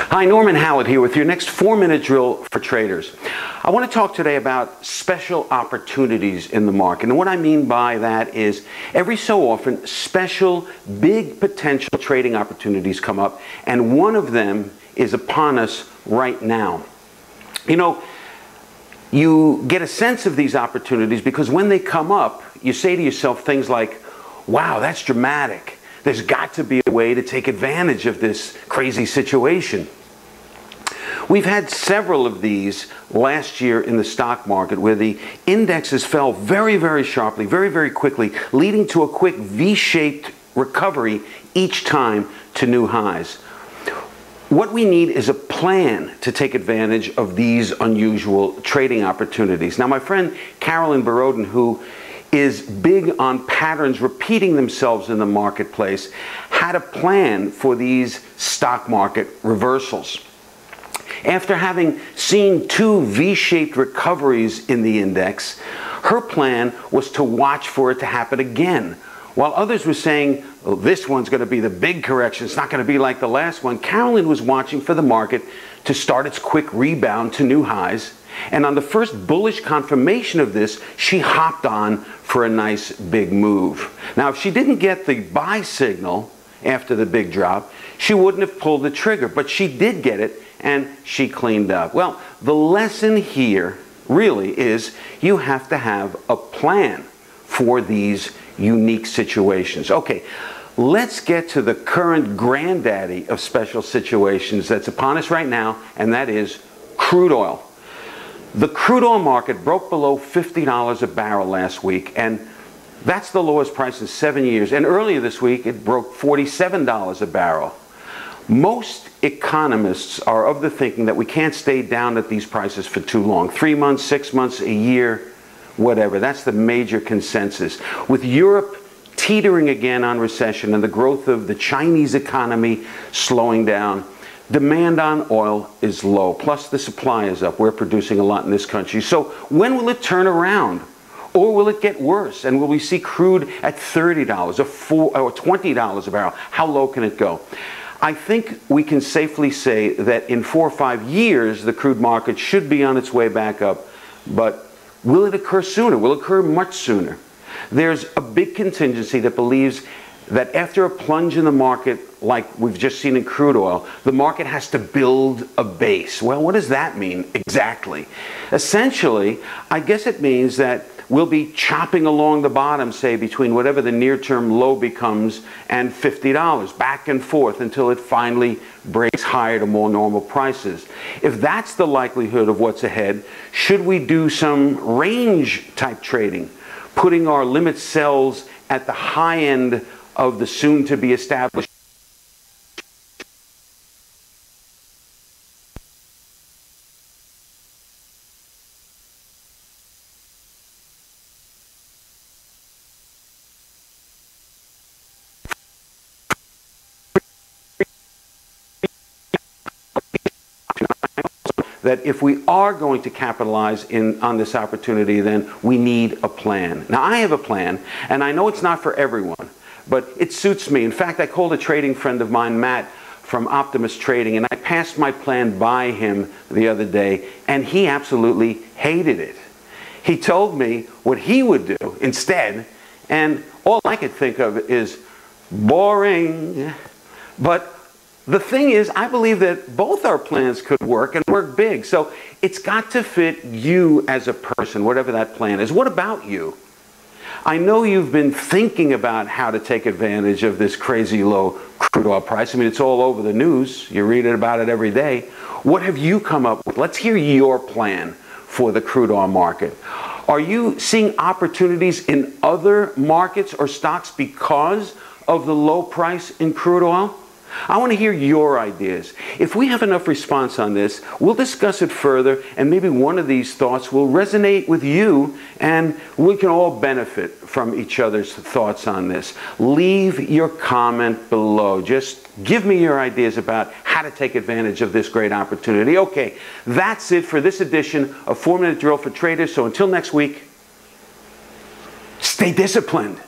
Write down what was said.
Hi, Norman Howard here with your next 4-minute drill for traders. I want to talk today about special opportunities in the market. And what I mean by that is every so often special, big potential trading opportunities come up, and one of them is upon us right now. You know, you get a sense of these opportunities because when they come up, you say to yourself things like, wow, that's dramatic. There's got to be a way to take advantage of this crazy situation. We've had several of these last year in the stock market where the indexes fell very, very sharply, very, very quickly, leading to a quick V-shaped recovery each time to new highs. What we need is a plan to take advantage of these unusual trading opportunities. Now, my friend Carolyn Borodin, who is big on patterns repeating themselves in the marketplace, had a plan for these stock market reversals. After having seen two V-shaped recoveries in the index, her plan was to watch for it to happen again. While others were saying, oh, this one's going to be the big correction, it's not going to be like the last one, Carolyn was watching for the market to start its quick rebound to new highs. And on the first bullish confirmation of this, she hopped on for a nice big move. Now, if she didn't get the buy signal after the big drop, she wouldn't have pulled the trigger, but she did get it and she cleaned up. Well, the lesson here really is you have to have a plan for these unique situations. Okay, let's get to the current granddaddy of special situations that's upon us right now, and that is crude oil. The crude oil market broke below $50 a barrel last week, and that's the lowest price in 7 years. And earlier this week, it broke $47 a barrel. Most economists are of the thinking that we can't stay down at these prices for too long. 3 months, 6 months, a year, whatever. That's the major consensus. With Europe teetering again on recession and the growth of the Chinese economy slowing down, demand on oil is low. Plus the supply is up. We're producing a lot in this country. So when will it turn around? Or will it get worse? And will we see crude at $30 or $20 a barrel? How low can it go? I think we can safely say that in 4 or 5 years, the crude market should be on its way back up. But will it occur sooner? Will it occur much sooner? There's a big contingency that believes that after a plunge in the market, like we've just seen in crude oil, the market has to build a base. Well, what does that mean exactly? Essentially, I guess it means that we'll be chopping along the bottom, say, between whatever the near-term low becomes and $50, back and forth until it finally breaks higher to more normal prices. If that's the likelihood of what's ahead, should we do some range-type trading, putting our limit sells at the high end of the soon-to-be established that if we are going to capitalize on this opportunity, then we need a plan. Now, I have a plan, and I know it's not for everyone, but it suits me. In fact, I called a trading friend of mine, Matt, from Optimus Trading, and I passed my plan by him the other day, and he absolutely hated it. He told me what he would do instead, and all I could think of is boring. But the thing is, I believe that both our plans could work and work big. So it's got to fit you as a person, whatever that plan is. What about you? I know you've been thinking about how to take advantage of this crazy low crude oil price. I mean, it's all over the news. You read about it every day. What have you come up with? Let's hear your plan for the crude oil market. Are you seeing opportunities in other markets or stocks because of the low price in crude oil? I want to hear your ideas. If we have enough response on this, we'll discuss it further, and maybe one of these thoughts will resonate with you, and we can all benefit from each other's thoughts on this. Leave your comment below. Just give me your ideas about how to take advantage of this great opportunity. Okay, that's it for this edition of 4-Minute Drill for Traders. So until next week, stay disciplined.